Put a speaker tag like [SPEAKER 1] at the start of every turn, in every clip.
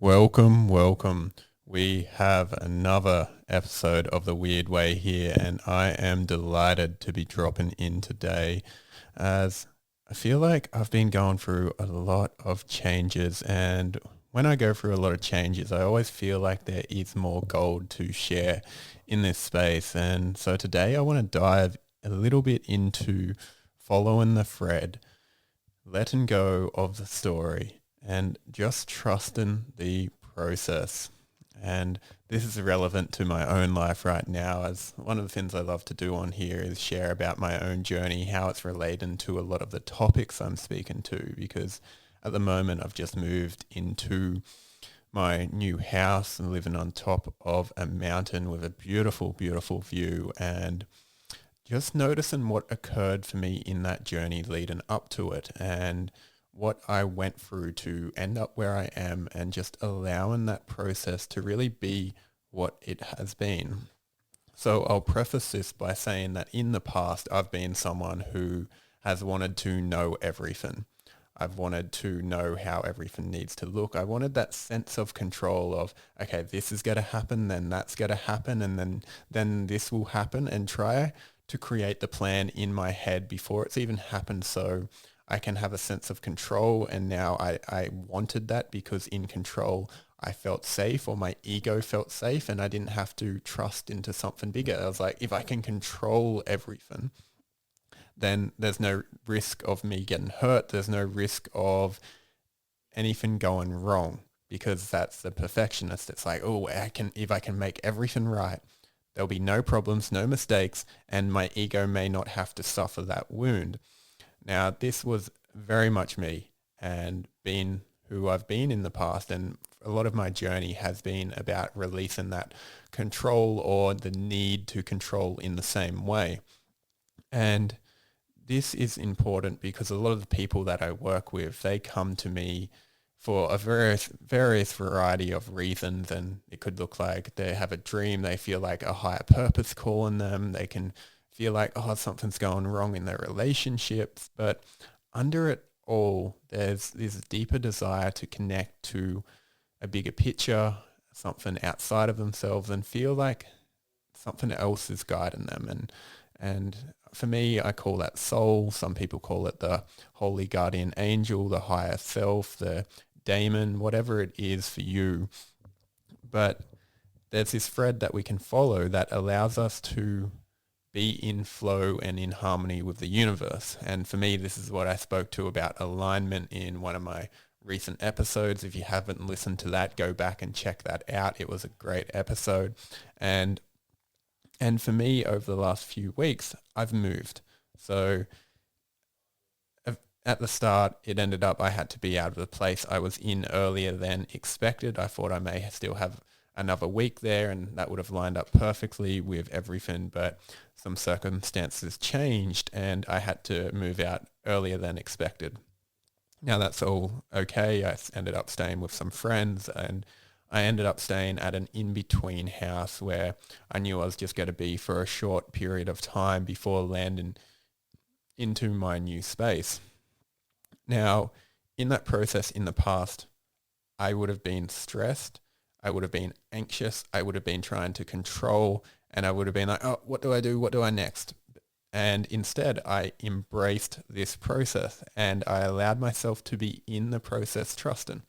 [SPEAKER 1] Welcome. We have another episode of The Weird Way here, and I am delighted to be dropping in today as I feel like I've been going through a lot of changes, and when I go through a lot of changes, I always feel like there is more gold to share in this space. And so today I want to dive a little bit into following the thread, letting go of the story, and just trusting the process. And this is relevant to my own life right now, as one of the things I love to do on here is share about my own journey, how it's relating to a lot of the topics I'm speaking to, because at the moment I've just moved into my new house and living on top of a mountain with a beautiful view, and just noticing what occurred for me in that journey leading up to it and what I went through to end up where I am, and just allowing that process to really be what it has been. So I'll preface this by saying that in the past, I've been someone who has wanted to know everything. I've wanted to know how everything needs to look. I wanted that sense of control of, okay, this is going to happen, then that's going to happen, and then this will happen, and try to create the plan in my head before it's even happened, so I can have a sense of control. And now I wanted that because in control I felt safe, or my ego felt safe, and I didn't have to trust into something bigger. I was like, if I can control everything, then there's no risk of me getting hurt. There's no risk of anything going wrong, because that's the perfectionist. It's like, oh, if I can make everything right, there'll be no problems, no mistakes, and my ego may not have to suffer that wound. Now, this was very much me, and being who I've been in the past, and a lot of my journey has been about releasing that control, or the need to control in the same way. And this is important because a lot of the people that I work with, they come to me for a various variety of reasons, and it could look like they have a dream, they feel like a higher purpose calling them, they can feel like, oh, something's going wrong in their relationships, but under it all, there's this deeper desire to connect to a bigger picture, something outside of themselves, and feel like something else is guiding them. And for me, I call that soul. Some people call it the holy guardian angel, the higher self, the daemon, whatever it is for you. But there's this thread that we can follow that allows us to be in flow and in harmony with the universe. And for me, this is what I spoke to about alignment in one of my recent episodes. If you haven't listened to that, go back and check that out. It was a great episode. And for me, over the last few weeks, I've moved. So at the start, it ended up I had to be out of the place I was in earlier than expected. I thought I may still have another week there, and that would have lined up perfectly with everything, but some circumstances changed and I had to move out earlier than expected. Now that's all okay. I ended up staying with some friends, and I ended up staying at an in-between house where I knew I was just going to be for a short period of time before landing into my new space. Now, in that process in the past, I would have been stressed, I would have been anxious, I would have been trying to control, and I would have been like, oh, what do I do? What do I next? And instead, I embraced this process and I allowed myself to be in the process, trusting.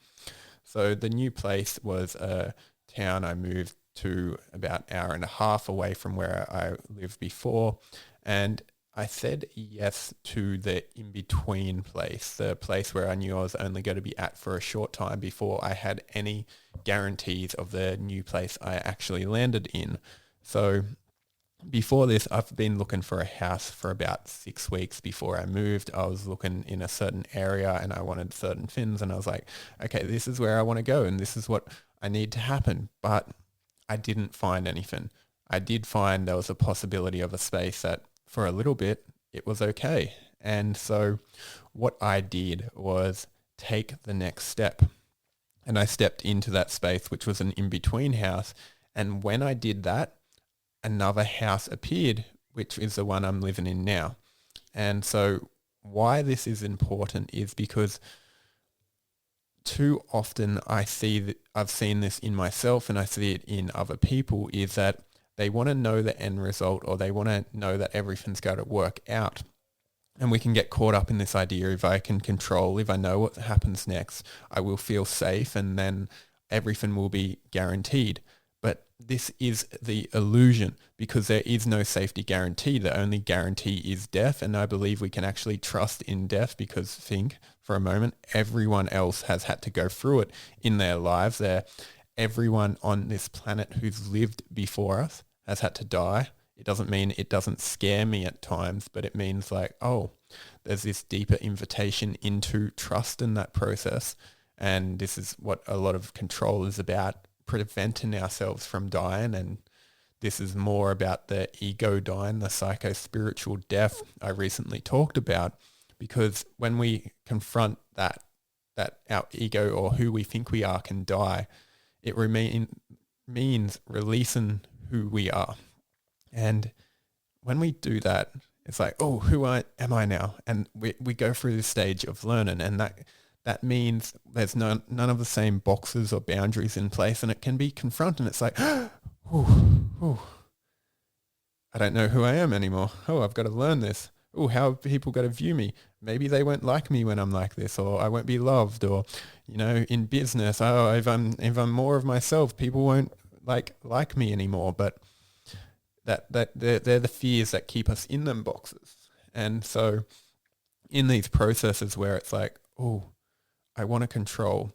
[SPEAKER 1] So the new place was a town I moved to about an hour and a half away from where I lived before. And I said yes to the in-between place, the place where I knew I was only going to be at for a short time before I had any guarantees of the new place I actually landed in. So before this, I've been looking for a house for about 6 weeks before I moved. I was looking in a certain area and I wanted certain things, and I was like, okay, this is where I want to go and this is what I need to happen. But I didn't find anything. I did find there was a possibility of a space that for a little bit it was okay. And so what I did was take the next step. And I stepped into that space, which was an in-between house. And when I did that, another house appeared, which is the one I'm living in now. And so why this is important is because too often I've seen this in myself and I see it in other people, is that they want to know the end result, or they want to know that everything's going to work out. And we can get caught up in this idea: if I can control, if I know what happens next, I will feel safe and then everything will be guaranteed. But this is the illusion, because there is no safety guarantee. The only guarantee is death. And I believe we can actually trust in death, because think for a moment, everyone else has had to go through it in their lives. Everyone on this planet who's lived before us has had to die. It doesn't mean it doesn't scare me at times, but it means like, oh, there's this deeper invitation into trust in that process. And this is what a lot of control is about, preventing ourselves from dying. And this is more about the ego dying, the psycho-spiritual death I recently talked about. Because when we confront that our ego, or who we think we are, can die, it means releasing who we are. And when we do that, it's like, oh, am I now? And we go through this stage of learning, and that means there's none of the same boxes or boundaries in place, and it can be confronting. It's like, oh, I don't know who I am anymore. Oh, I've got to learn this. Oh, how are people going to view me? Maybe they won't like me when I'm like this, or I won't be loved, or, in business, oh, if I'm more of myself, people won't like me anymore. But that they're the fears that keep us in them boxes. And so in these processes where it's like, oh, I want to control,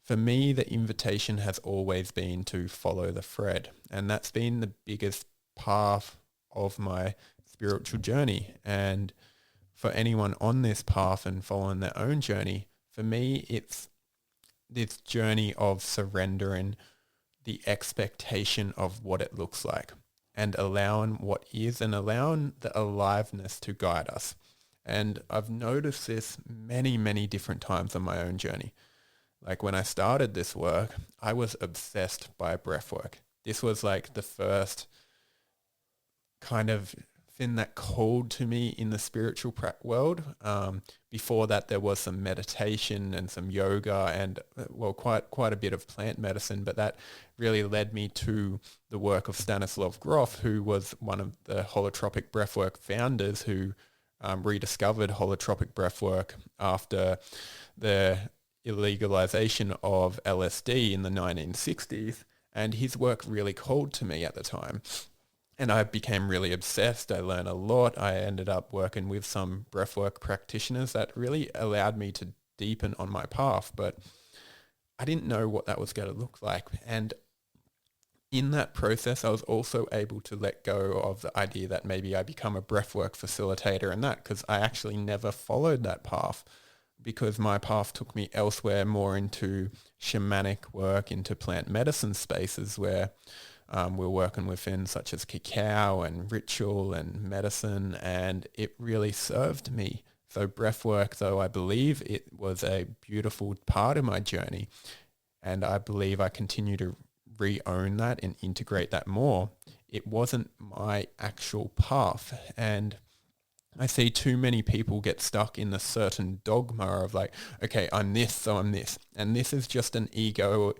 [SPEAKER 1] for me, the invitation has always been to follow the thread. And that's been the biggest path of my spiritual journey. And for anyone on this path and following their own journey, for me, it's this journey of surrendering the expectation of what it looks like, and allowing what is, and allowing the aliveness to guide us. And I've noticed this many, many different times on my own journey. Like when I started this work, I was obsessed by breath work. This was like the first kind of thing that called to me in the spiritual world. Before that, there was some meditation and some yoga, and quite a bit of plant medicine. But that really led me to the work of Stanislav Grof, who was one of the holotropic breathwork founders, who rediscovered holotropic breathwork after the illegalization of LSD in the 1960s. And his work really called to me at the time. And I became really obsessed. I learned a lot. I ended up working with some breathwork practitioners that really allowed me to deepen on my path. But I didn't know what that was going to look like. And in that process, I was also able to let go of the idea that maybe I become a breathwork facilitator and that, because I actually never followed that path, because my path took me elsewhere, more into shamanic work, into plant medicine spaces where we're working within, such as cacao and ritual and medicine, and it really served me. So breathwork, though I believe it was a beautiful part of my journey, and I believe I continue to re-own that and integrate that more, it wasn't my actual path. And I see too many people get stuck in a certain dogma of like, okay, I'm this, so I'm this. And this is just an egoic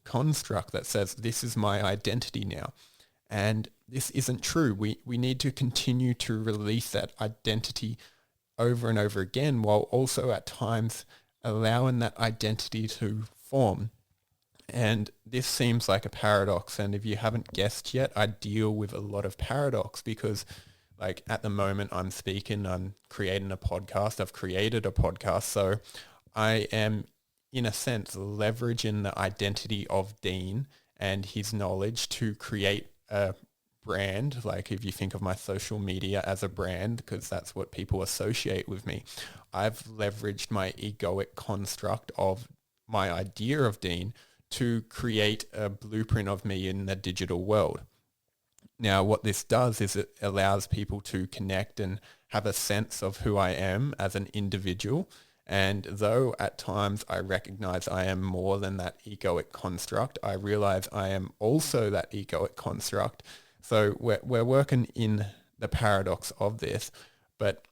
[SPEAKER 1] construct that says this is my identity now. And this isn't true. We need to continue to release that identity over and over again, while also at times allowing that identity to form. And this seems like a paradox. And if you haven't guessed yet, I deal with a lot of paradox, because like at the moment I'm speaking, I'm creating a podcast. I've created a podcast. So I am, in a sense, leveraging the identity of Dean and his knowledge to create a brand. Like if you think of my social media as a brand, because that's what people associate with me, I've leveraged my egoic construct of my idea of Dean to create a blueprint of me in the digital world. Now, what this does is it allows people to connect and have a sense of who I am as an individual. And though at times I recognize I am more than that egoic construct, I realize I am also that egoic construct. So we're working in the paradox of this. But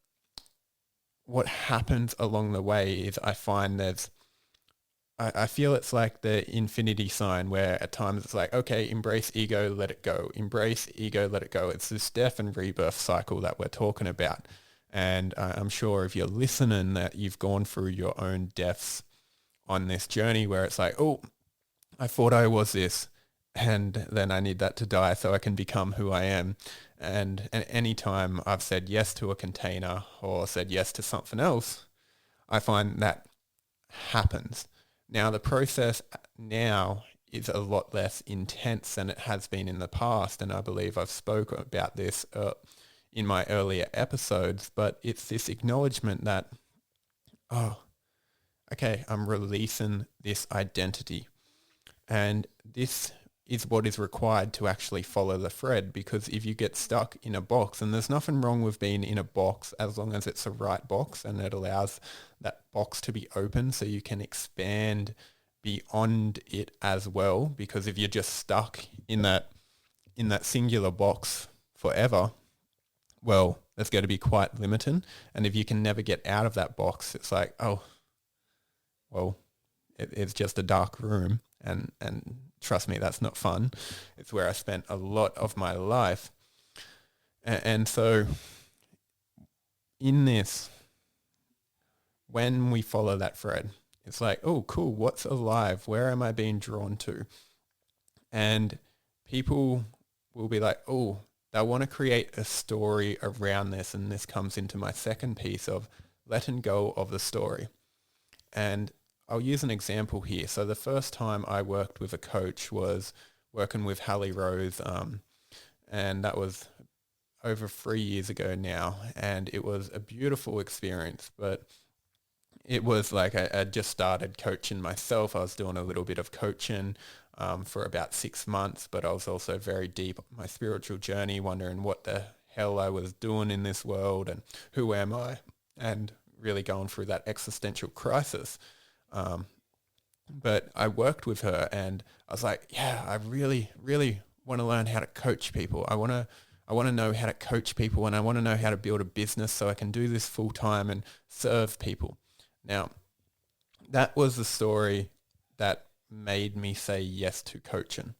[SPEAKER 1] what happens along the way is I find there's I feel it's like the infinity sign where at times it's like, okay, embrace ego, let it go. Embrace ego, let it go. It's this death and rebirth cycle that we're talking about. And I'm sure if you're listening that you've gone through your own deaths on this journey where it's like, oh, I thought I was this, and then I need that to die so I can become who I am. And any time I've said yes to a container or said yes to something else, I find that happens. Now the process now is a lot less intense than it has been in the past, and I believe I've spoken about this in my earlier episodes, but it's this acknowledgement that, oh, okay, I'm releasing this identity. And this is what is required to actually follow the thread, because if you get stuck in a box, and there's nothing wrong with being in a box as long as it's the right box and it allows that box to be open so you can expand beyond it as well, because if you're just stuck in that singular box forever, well, that's going to be quite limiting. And if you can never get out of that box, it's like, oh, well, it's just a dark room. And trust me, that's not fun. It's where I spent a lot of my life. And so in this, when we follow that thread, it's like, oh, cool, what's alive? Where am I being drawn to? And people will be like, oh, they want to create a story around this. And this comes into my second piece of letting go of the story. And I'll use an example here. So the first time I worked with a coach was working with Hallie Rose, and that was over 3 years ago now. And it was a beautiful experience, but it was like I just started coaching myself. I was doing a little bit of coaching for about 6 months, but I was also very deep in my spiritual journey, wondering what the hell I was doing in this world and who am I, and really going through that existential crisis. But I worked with her and I was like, yeah, I really, really want to learn how to coach people. I want to know how to coach people, and I want to know how to build a business so I can do this full time and serve people. Now, that was the story that made me say yes to coaching.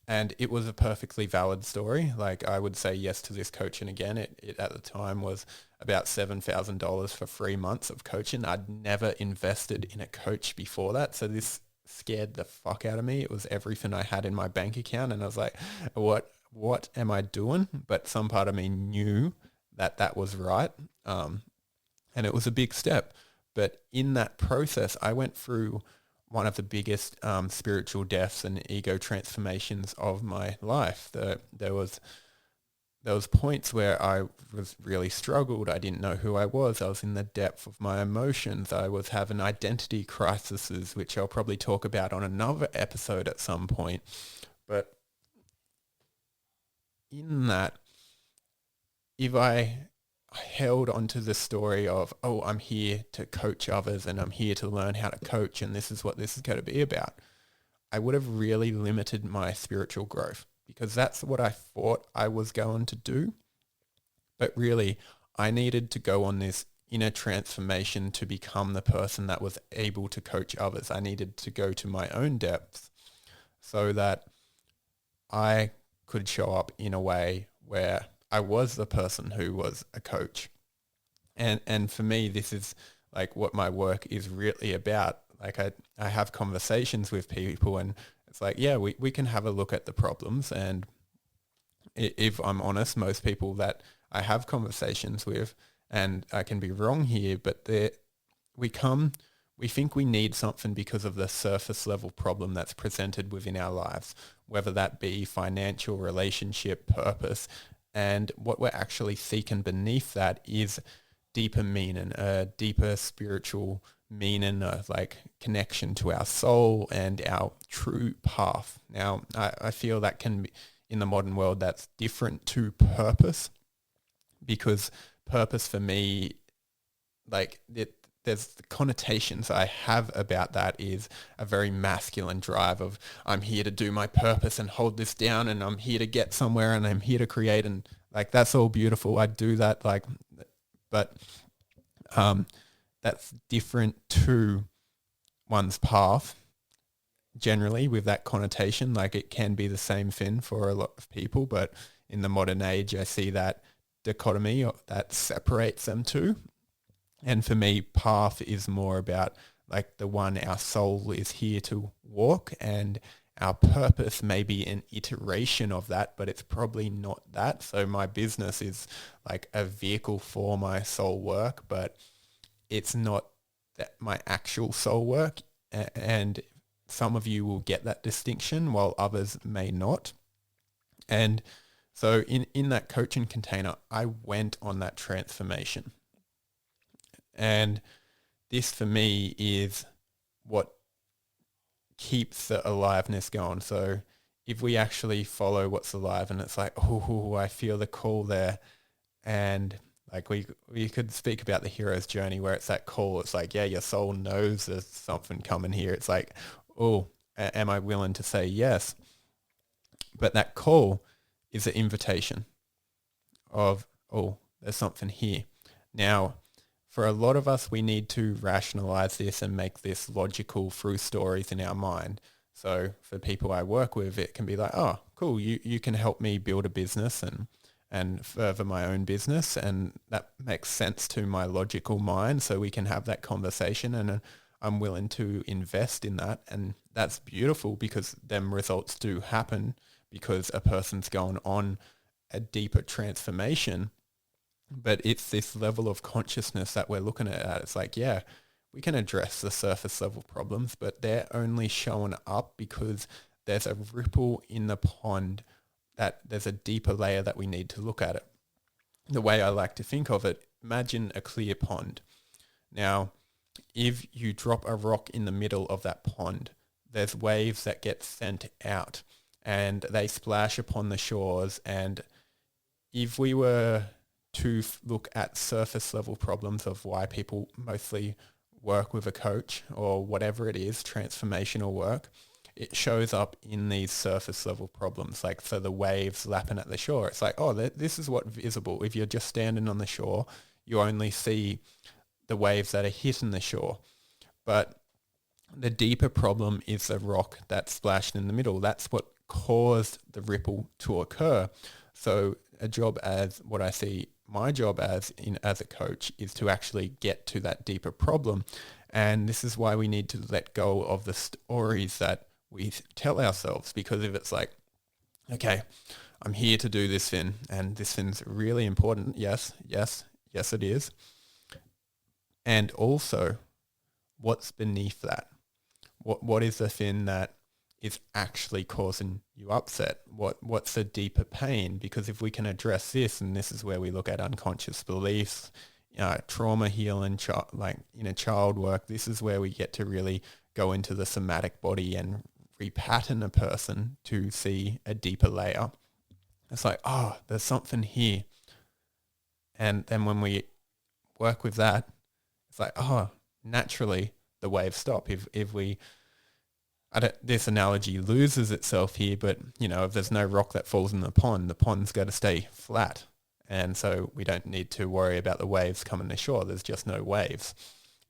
[SPEAKER 1] And it was a perfectly valid story. Like, I would say yes to this coaching again. It at the time was about $7,000 for 3 months of coaching. I'd never invested in a coach before that. So this scared the fuck out of me. It was everything I had in my bank account. And I was like, what am I doing? But some part of me knew that that was right. And it was a big step. But in that process, I went through one of the biggest spiritual deaths and ego transformations of my life. There was points where I was really struggled. I didn't know who I was. I was in the depth of my emotions. I was having identity crises, which I'll probably talk about on another episode at some point. But in that, if I held onto the story of, oh, I'm here to coach others and I'm here to learn how to coach and this is what this is going to be about, I would have really limited my spiritual growth, because that's what I thought I was going to do. But really, I needed to go on this inner transformation to become the person that was able to coach others. I needed to go to my own depths so that I could show up in a way where I was the person who was a coach. And for me, this is like what my work is really about. Like I have conversations with people and it's like, yeah, we can have a look at the problems. And if I'm honest, most people that I have conversations with, and I can be wrong here, but we think we need something because of the surface level problem that's presented within our lives, whether that be financial, relationship, purpose. And what we're actually seeking beneath that is deeper meaning, a deeper spiritual meaning, like connection to our soul and our true path. Now, I feel that can be, in the modern world, that's different to purpose, because purpose for me, like there's the connotations I have about that is a very masculine drive of, I'm here to do my purpose and hold this down, and I'm here to get somewhere, and I'm here to create, and like that's all beautiful. I do that, like, but that's different to one's path, generally with that connotation. Like it can be the same thing for a lot of people, but in the modern age, I see that dichotomy that separates them two. And for me, path is more about like the one our soul is here to walk, and our purpose may be an iteration of that, but it's probably not that. So my business is like a vehicle for my soul work, but it's not that my actual soul work. And some of you will get that distinction while others may not. And so in that coaching container, I went on that transformation. And this for me is what keeps the aliveness going. So if we actually follow what's alive and it's like, oh, I feel the call there. And like we could speak about the hero's journey where it's that call. It's like, yeah, your soul knows there's something coming here. It's like, oh, am I willing to say yes? But that call is an invitation of, oh, there's something here. Now, for a lot of us, we need to rationalize this and make this logical through stories in our mind. So for people I work with, it can be like, oh, cool, you can help me build a business and further my own business. And that makes sense to my logical mind. So we can have that conversation, and I'm willing to invest in that. And that's beautiful because them results do happen because a person's gone on a deeper transformation. But it's this level of consciousness that we're looking at. It's like, yeah, we can address the surface level problems, but they're only showing up because there's a ripple in the pond, that there's a deeper layer that we need to look at it. The way I like to think of it, imagine a clear pond. Now, if you drop a rock in the middle of that pond, there's waves that get sent out and they splash upon the shores. And if we were to look at surface level problems of why people mostly work with a coach or whatever it is, transformational work, it shows up in these surface level problems. Like, so the waves lapping at the shore, it's like, oh, this is what's visible. If you're just standing on the shore, you only see the waves that are hitting the shore. But the deeper problem is the rock that's splashed in the middle. That's what caused the ripple to occur. So a job as what I see my job as a coach is to actually get to that deeper problem. And this is why we need to let go of the stories that we tell ourselves, because if it's like, okay, I'm here to do this thing and this thing's really important. Yes, it is. And also, what's beneath that? What is the thing that is actually causing you upset? What's the deeper pain? Because if we can address this, and this is where we look at unconscious beliefs, trauma healing, like inner child work, this is where we get to really go into the somatic body and repattern a person to see a deeper layer. It's like, oh, there's something here. And then when we work with that, it's like, oh, naturally the waves stop. If we, this analogy loses itself here, but if there's no rock that falls in the pond's got to stay flat. And so we don't need to worry about the waves coming to shore. There's just no waves.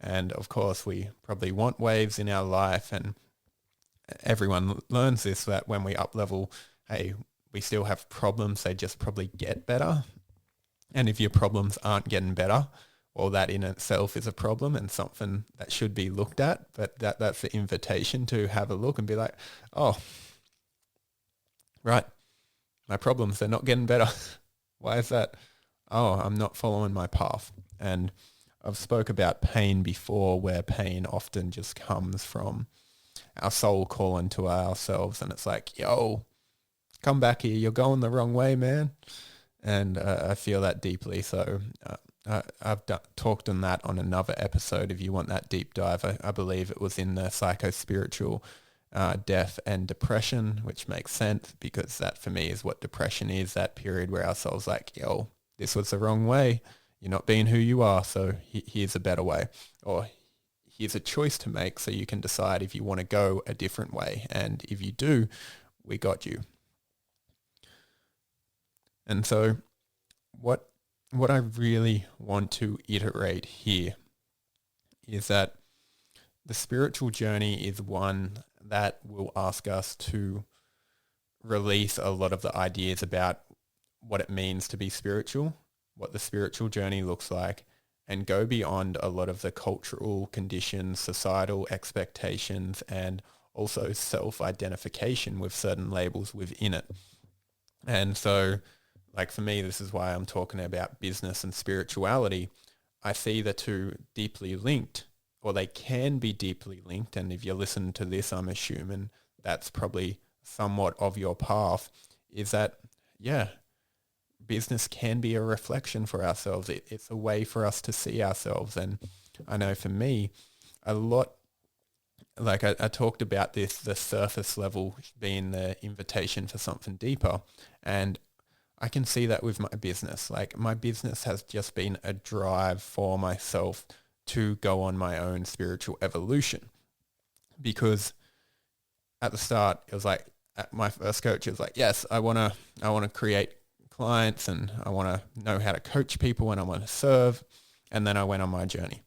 [SPEAKER 1] And of course we probably want waves in our life, and everyone learns this, that when we up level, hey, we still have problems. They just probably get better. And if your problems aren't getting better, well, that in itself is a problem and something that should be looked at. But that's the invitation to have a look and be like, oh, right, my problems, they're not getting better. Why is that? Oh, I'm not following my path. And I've spoke about pain before, where pain often just comes from our soul calling to ourselves. And it's like, yo, come back here. You're going the wrong way, man. And I feel that deeply. So I've talked on that on another episode. If you want that deep dive, I believe it was in the psycho-spiritual death and depression, which makes sense because that for me is what depression is, that period where our soul's like, yo, this was the wrong way. You're not being who you are. So here's a better way, or here's a choice to make so you can decide if you want to go a different way. And if you do, we got you. And so what I really want to iterate here is that the spiritual journey is one that will ask us to release a lot of the ideas about what it means to be spiritual, what the spiritual journey looks like, and go beyond a lot of the cultural conditions, societal expectations, and also self-identification with certain labels within it. And so, like for me, this is why I'm talking about business and spirituality. I see the two deeply linked, or they can be deeply linked. And if you listen to this, I'm assuming that's probably somewhat of your path, is that, yeah, business can be a reflection for ourselves. It's a way for us to see ourselves. And I know for me, a lot, like I talked about this, the surface level being the invitation for something deeper. And I can see that with my business. Like my business has just been a drive for myself to go on my own spiritual evolution. Because at the start, it was like my first coach was like, yes, I want to create clients and I want to know how to coach people and I want to serve. And then I went on my journey.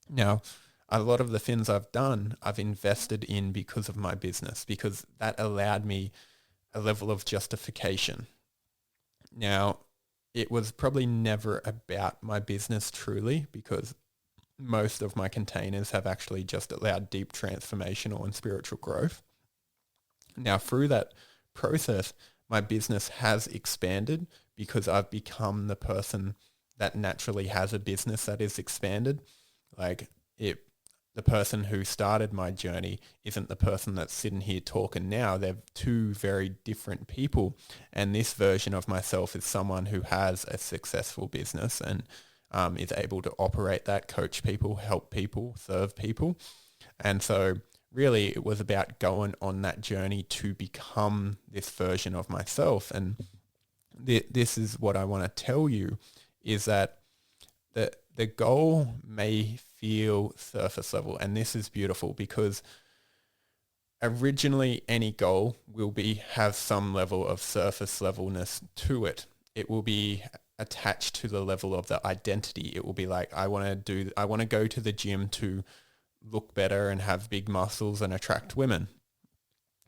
[SPEAKER 1] Now, a lot of the things I've done, I've invested in because of my business, because that allowed me a level of justification. Now, it was probably never about my business truly, because most of my containers have actually just allowed deep transformational and spiritual growth. Now, through that process, my business has expanded because I've become the person that naturally has a business that is expanded. Like the person who started my journey isn't the person that's sitting here talking now. They're two very different people. And this version of myself is someone who has a successful business and is able to operate that, coach people, help people, serve people. And so really it was about going on that journey to become this version of myself. And this is what I want to tell you, is that the goal may feel surface level. And this is beautiful because originally any goal will have some level of surface levelness to it. It will be attached to the level of the identity. It will be like, I want to go to the gym to look better and have big muscles and attract women.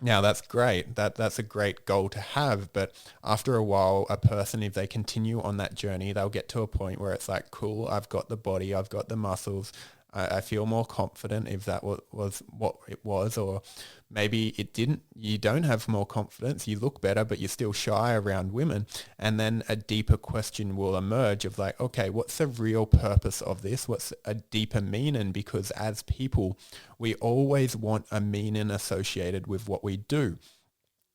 [SPEAKER 1] Now that's great. That's a great goal to have. But after a while, a person, if they continue on that journey, they'll get to a point where it's like, cool, I've got the body, I've got the muscles. I feel more confident, if that was what it was, or maybe it didn't. You don't have more confidence. You look better, but you're still shy around women. And then a deeper question will emerge of like, okay, what's the real purpose of this? What's a deeper meaning? Because as people, we always want a meaning associated with what we do.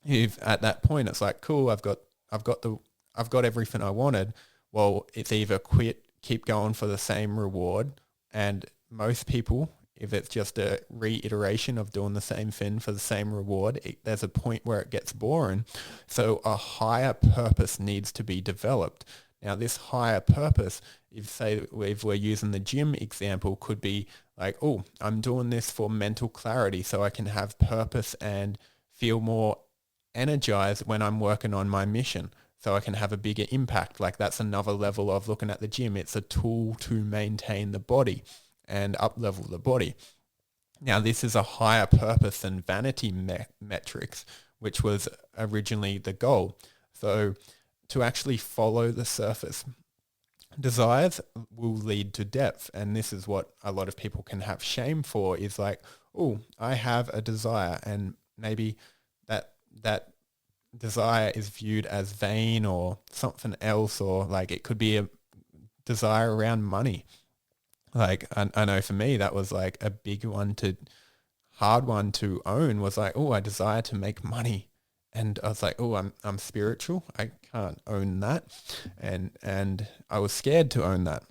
[SPEAKER 1] If at that point it's like, cool, I've got everything I wanted. Well, it's either quit, keep going for the same reward, and most people, if it's just a reiteration of doing the same thing for the same reward, there's a point where it gets boring. So a higher purpose needs to be developed. Now, this higher purpose, if we're using the gym example, could be like, oh, I'm doing this for mental clarity so I can have purpose and feel more energized when I'm working on my mission, so I can have a bigger impact. Like that's another level of looking at the gym. It's a tool to maintain the body and up-level the body. Now, this is a higher purpose than vanity metrics, which was originally the goal. So to actually follow the surface, desires will lead to depth. And this is what a lot of people can have shame for, is like, oh, I have a desire, and maybe that desire is viewed as vain or something else, or like it could be a desire around money. Like I know for me, that was like a big one hard one to own, was like, oh, I desire to make money. And I was like, oh, I'm spiritual. I can't own that. And I was scared to own that.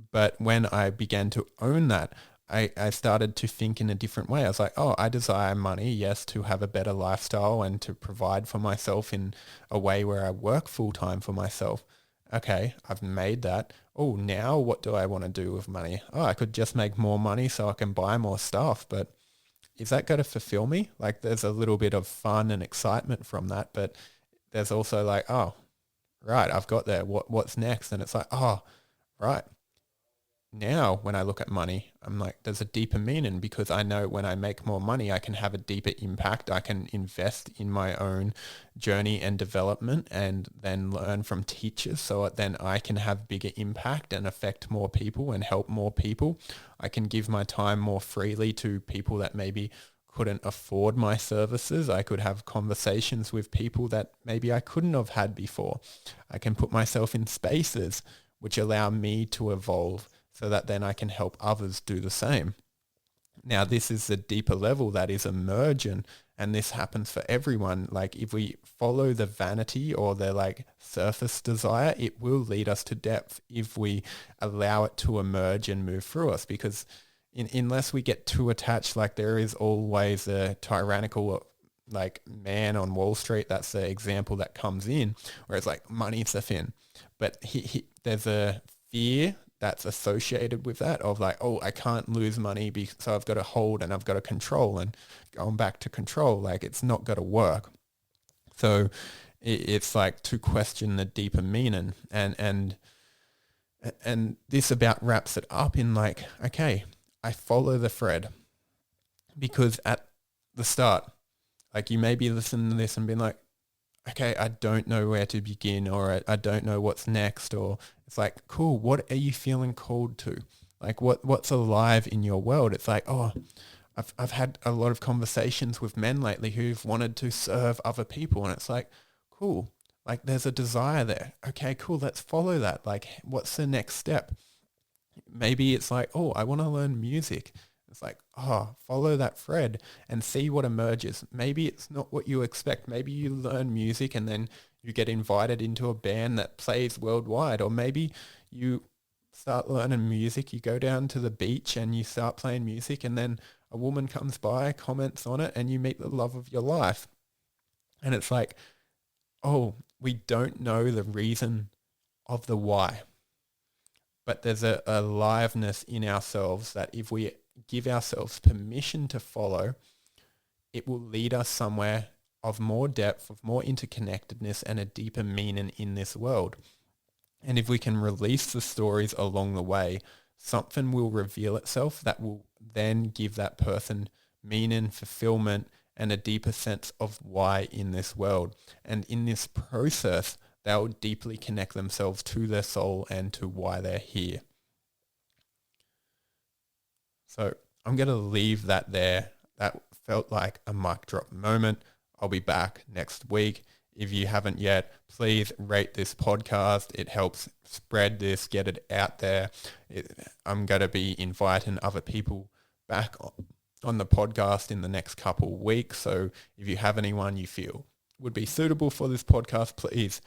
[SPEAKER 1] But when I began to own that, I started to think in a different way. I was like, oh, I desire money, yes, to have a better lifestyle and to provide for myself in a way where I work full time for myself. Okay, I've made that. Oh, now what do I want to do with money? Oh, I could just make more money so I can buy more stuff. But is that going to fulfill me? Like there's a little bit of fun and excitement from that, but there's also like, oh, right, I've got there. What's next? And it's like, oh, right. now when I look at money, I'm like, there's a deeper meaning, because I know when I make more money, I can have a deeper impact. I can invest in my own journey and development, and then learn from teachers, so then I can have bigger impact and affect more people and help more people. I can give my time more freely to people that maybe couldn't afford my services. I could have conversations with people that maybe I couldn't have had before. I can put myself in spaces which allow me to evolve, so that then I can help others do the same. Now, this is the deeper level that is emergent, and this happens for everyone. Like, if we follow the vanity or the like surface desire, it will lead us to depth if we allow it to emerge and move through us. Because unless we get too attached, like there is always a tyrannical like man on Wall Street. That's the example that comes in, where it's like money's the thing. But there's a fear that's associated with that of like, oh, I can't lose money, so I've got to hold and I've got to control, and going back to control, like it's not going to work. So it's like to question the deeper meaning, and this about wraps it up in like, okay, I follow the thread, because at the start, like you may be listening to this and being like, okay, I don't know where to begin, or I don't know what's next, or it's like, cool, what are you feeling called to? Like what's alive in your world? It's like, oh, I've had a lot of conversations with men lately who've wanted to serve other people, and it's like, cool, like there's a desire there. Okay, cool, let's follow that. Like, what's the next step? Maybe it's like, oh, I want to learn music. It's like, oh, follow that thread and see what emerges. Maybe it's not what you expect. Maybe you learn music and then you get invited into a band that plays worldwide. Or maybe you start learning music, you go down to the beach and you start playing music, and then a woman comes by, comments on it, and you meet the love of your life. And it's like, oh, we don't know the reason of the why. But there's a aliveness in ourselves that if we give ourselves permission to follow, it will lead us somewhere of more depth, of more interconnectedness, and a deeper meaning in this world. And if we can release the stories along the way, something will reveal itself that will then give that person meaning, fulfillment, and a deeper sense of why in this world. And in this process, they'll deeply connect themselves to their soul and to why they're here. So I'm going to leave that there. That felt like a mic drop moment. I'll be back next week. If you haven't yet, please rate this podcast. It helps spread this, get it out there. I'm going to be inviting other people back on the podcast in the next couple of weeks. So if you have anyone you feel would be suitable for this podcast, please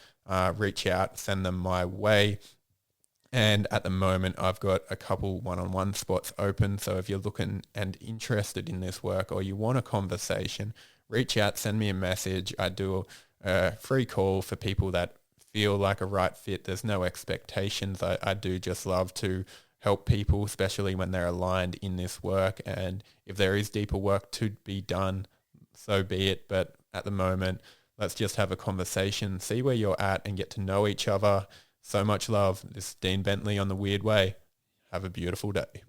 [SPEAKER 1] reach out, send them my way. And at the moment, I've got a couple one-on-one spots open. So if you're looking and interested in this work, or you want a conversation, reach out, send me a message. I do a free call for people that feel like a right fit. There's no expectations. I do just love to help people, especially when they're aligned in this work. And if there is deeper work to be done, so be it. But at the moment, let's just have a conversation, see where you're at, and get to know each other. So much love. This is Dean Bentley on The Weird Way. Have a beautiful day.